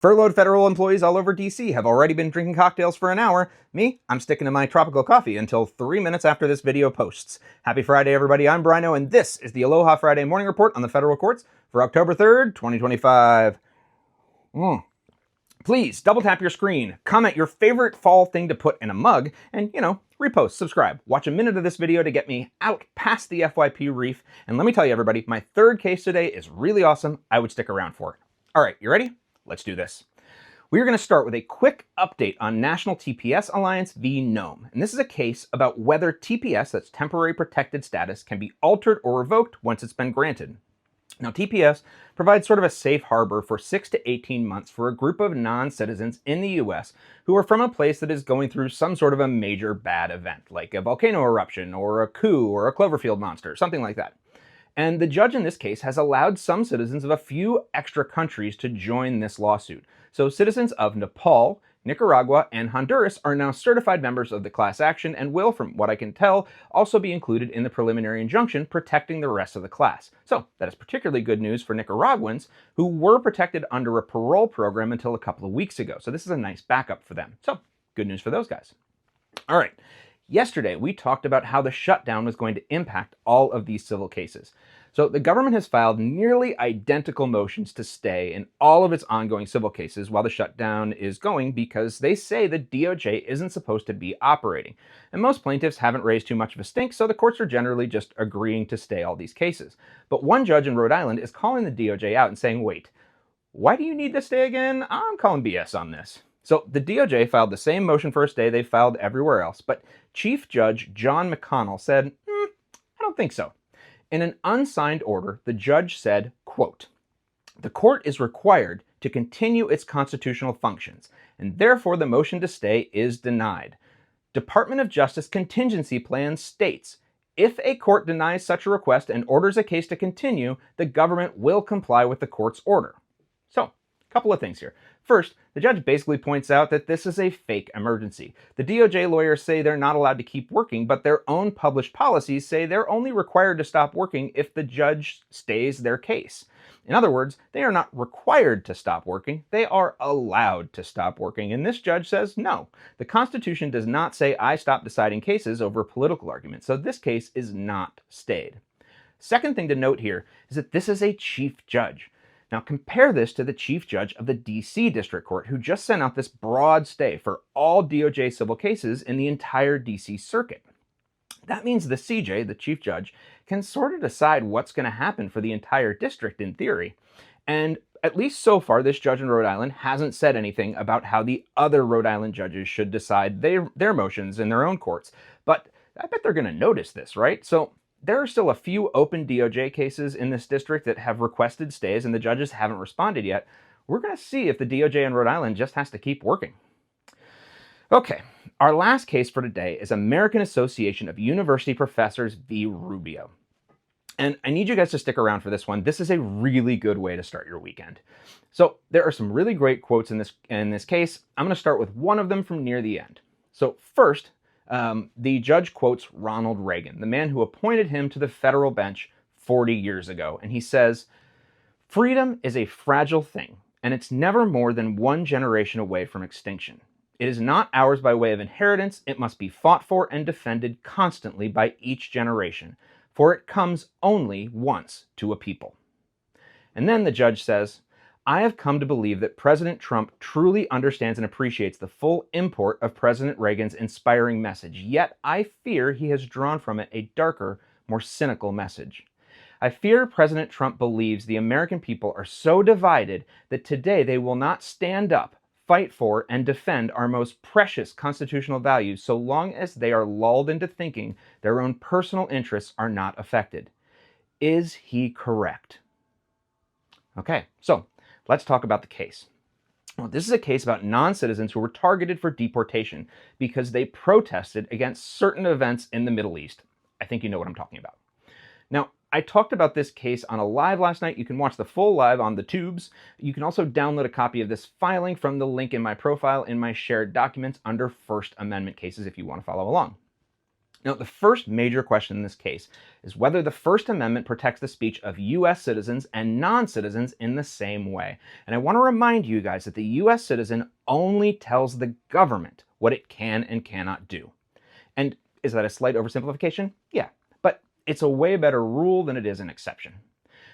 Furloughed federal employees all over DC have already been drinking cocktails for an hour. Me, I'm sticking to my tropical coffee until 3 minutes after this video posts. Happy Friday, everybody. I'm Brino, and this is the Aloha Friday morning report on the federal courts for October 3rd, 2025. Please double tap your screen, comment your favorite fall thing to put in a mug, and, repost, subscribe. Watch a minute of this video to get me out past the FYP reef. And let me tell you, everybody, my third case today is really awesome. I would stick around for it. All right, you ready? Let's do this. We're going to start with a quick update on National TPS Alliance v. Noem. And this is a case about whether TPS, that's temporary protected status, can be altered or revoked once it's been granted. Now, TPS provides sort of a safe harbor for 6 to 18 months for a group of non-citizens in the US who are from a place that is going through some sort of a major bad event, like a volcano eruption or a coup or a Cloverfield monster, something like that. And the judge in this case has allowed some citizens of a few extra countries to join this lawsuit. So citizens of Nepal, Nicaragua, and Honduras are now certified members of the class action and will, from what I can tell, also be included in the preliminary injunction protecting the rest of the class. So that is particularly good news for Nicaraguans who were protected under a parole program until a couple of weeks ago. So this is a nice backup for them. So good news for those guys. All right. Yesterday, we talked about how the shutdown was going to impact all of these civil cases. So the government has filed nearly identical motions to stay in all of its ongoing civil cases while the shutdown is going because they say the DOJ isn't supposed to be operating. And most plaintiffs haven't raised too much of a stink, so the courts are generally just agreeing to stay all these cases. But one judge in Rhode Island is calling the DOJ out and saying, wait, why do you need to stay again? I'm calling BS on this. So the DOJ filed the same motion for a stay they filed everywhere else, but Chief Judge John McConnell said, I don't think so. In an unsigned order, the judge said, quote, "The court is required to continue its constitutional functions, and therefore the motion to stay is denied. Department of Justice contingency plan states, if a court denies such a request and orders a case to continue, the government will comply with the court's order." So, a couple of things here. First, the judge basically points out that this is a fake emergency. The DOJ lawyers say they're not allowed to keep working, but their own published policies say they're only required to stop working if the judge stays their case. In other words, they are not required to stop working, they are allowed to stop working. And this judge says no. The Constitution does not say I stop deciding cases over political arguments, so this case is not stayed. Second thing to note here is that this is a chief judge. Now compare this to the chief judge of the DC District Court, who just sent out this broad stay for all DOJ civil cases in the entire DC circuit. That means the CJ, the chief judge, can sort of decide what's going to happen for the entire district in theory. And at least so far, this judge in Rhode Island hasn't said anything about how the other Rhode Island judges should decide their motions in their own courts. But I bet they're going to notice this, right? So there are still a few open DOJ cases in this district that have requested stays and the judges haven't responded yet. We're going to see if the DOJ in Rhode Island just has to keep working. Okay, our last case for today is American Association of University Professors v. Rubio. And I need you guys to stick around for this one. This is a really good way to start your weekend. So there are some really great quotes in this case. I'm going to start with one of them from near the end. So first, the judge quotes Ronald Reagan, the man who appointed him to the federal bench 40 years ago. And he says, "Freedom is a fragile thing, and it's never more than one generation away from extinction. It is not ours by way of inheritance. It must be fought for and defended constantly by each generation, for it comes only once to a people." And then the judge says, "I have come to believe that President Trump truly understands and appreciates the full import of President Reagan's inspiring message, yet I fear he has drawn from it a darker, more cynical message. I fear President Trump believes the American people are so divided that today they will not stand up, fight for, and defend our most precious constitutional values so long as they are lulled into thinking their own personal interests are not affected." Is he correct? Okay, so let's talk about the case. Well, this is a case about non-citizens who were targeted for deportation because they protested against certain events in the Middle East. I think you know what I'm talking about. Now, I talked about this case on a live last night. You can watch the full live on the tubes. You can also download a copy of this filing from the link in my profile in my shared documents under First Amendment cases if you want to follow along. Now, the first major question in this case is whether the First Amendment protects the speech of U.S. citizens and non-citizens in the same way. And I want to remind you guys that the U.S. citizen only tells the government what it can and cannot do. And is that a slight oversimplification? Yeah, but it's a way better rule than it is an exception.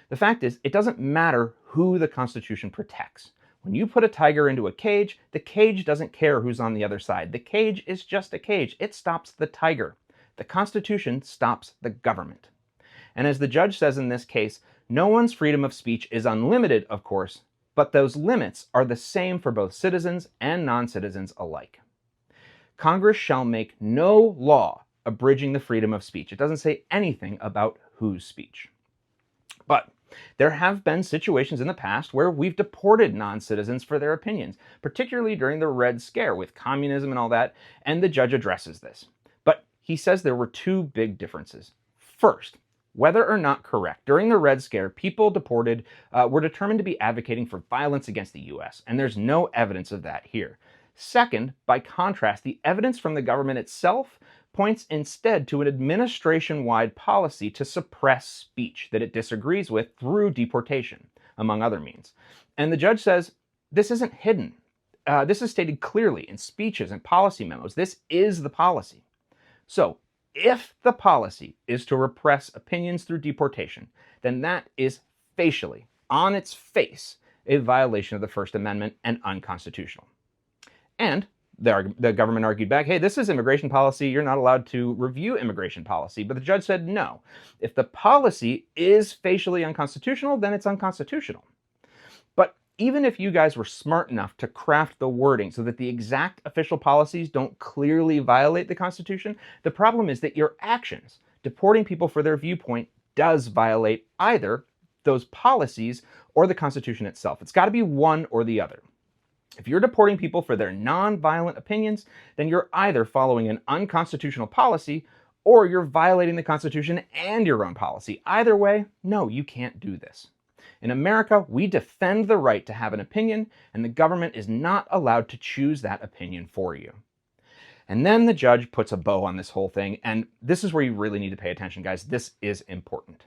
The fact is, it doesn't matter who the Constitution protects. When you put a tiger into a cage, the cage doesn't care who's on the other side. The cage is just a cage. It stops the tiger. The Constitution stops the government. And as the judge says in this case, no one's freedom of speech is unlimited, of course, but those limits are the same for both citizens and non-citizens alike. Congress shall make no law abridging the freedom of speech. It doesn't say anything about whose speech. But there have been situations in the past where we've deported non-citizens for their opinions, particularly during the Red Scare with communism and all that, and the judge addresses this. But he says there were two big differences. First, whether or not correct, during the Red Scare, people deported were determined to be advocating for violence against the U.S., and there's no evidence of that here. Second, by contrast, the evidence from the government itself points instead to an administration-wide policy to suppress speech that it disagrees with through deportation, among other means. And the judge says, this isn't hidden. This is stated clearly in speeches and policy memos. This is the policy. So, if the policy is to repress opinions through deportation, then that is facially, on its face, a violation of the First Amendment and unconstitutional. And the government argued back, hey, this is immigration policy. You're not allowed to review immigration policy. But the judge said, no. If the policy is facially unconstitutional, then it's unconstitutional. But even if you guys were smart enough to craft the wording so that the exact official policies don't clearly violate the Constitution, the problem is that your actions, deporting people for their viewpoint, does violate either those policies or the Constitution itself. It's got to be one or the other. If you're deporting people for their non-violent opinions, then you're either following an unconstitutional policy or you're violating the Constitution and your own policy. Either way, no, you can't do this. In America, we defend the right to have an opinion, and the government is not allowed to choose that opinion for you. And then the judge puts a bow on this whole thing, and this is where you really need to pay attention, guys. This is important.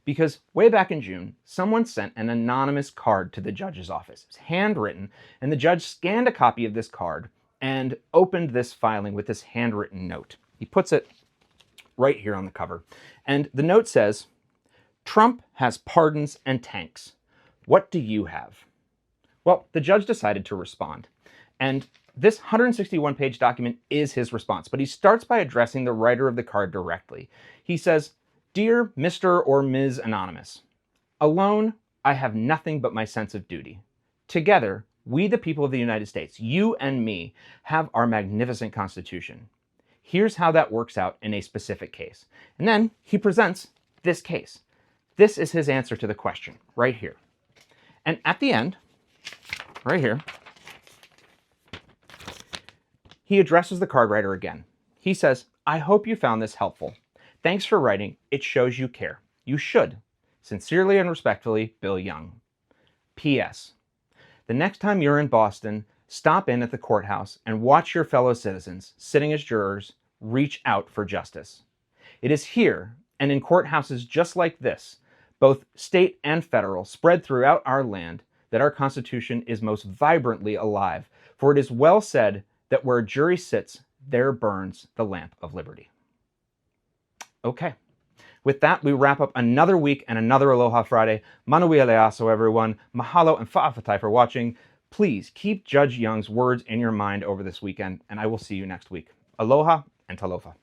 Because way back in June, someone sent an anonymous card to the judge's office. It was handwritten, and the judge scanned a copy of this card and opened this filing with this handwritten note. He puts it right here on the cover. And the note says, "Trump has pardons and tanks. What do you have?" Well, the judge decided to respond. And this 161-page document is his response, but he starts by addressing the writer of the card directly. He says, "Dear Mr. or Ms. Anonymous, alone, I have nothing but my sense of duty. Together, we the people of the United States, you and me, have our magnificent Constitution. Here's how that works out in a specific case." And then he presents this case. This is his answer to the question, right here. And at the end, right here, he addresses the card writer again. He says, "I hope you found this helpful. Thanks for writing. It shows you care. You should. Sincerely and respectfully, Bill Young. P.S. The next time you're in Boston, stop in at the courthouse and watch your fellow citizens, sitting as jurors, reach out for justice. It is here, and in courthouses just like this, both state and federal, spread throughout our land, that our Constitution is most vibrantly alive. For it is well said that where a jury sits, there burns the lamp of liberty." Okay. With that, we wrap up another week and another Aloha Friday. Manuia leaso, everyone. Mahalo and fa'afatai for watching. Please keep Judge Young's words in your mind over this weekend, and I will see you next week. Aloha and talofa.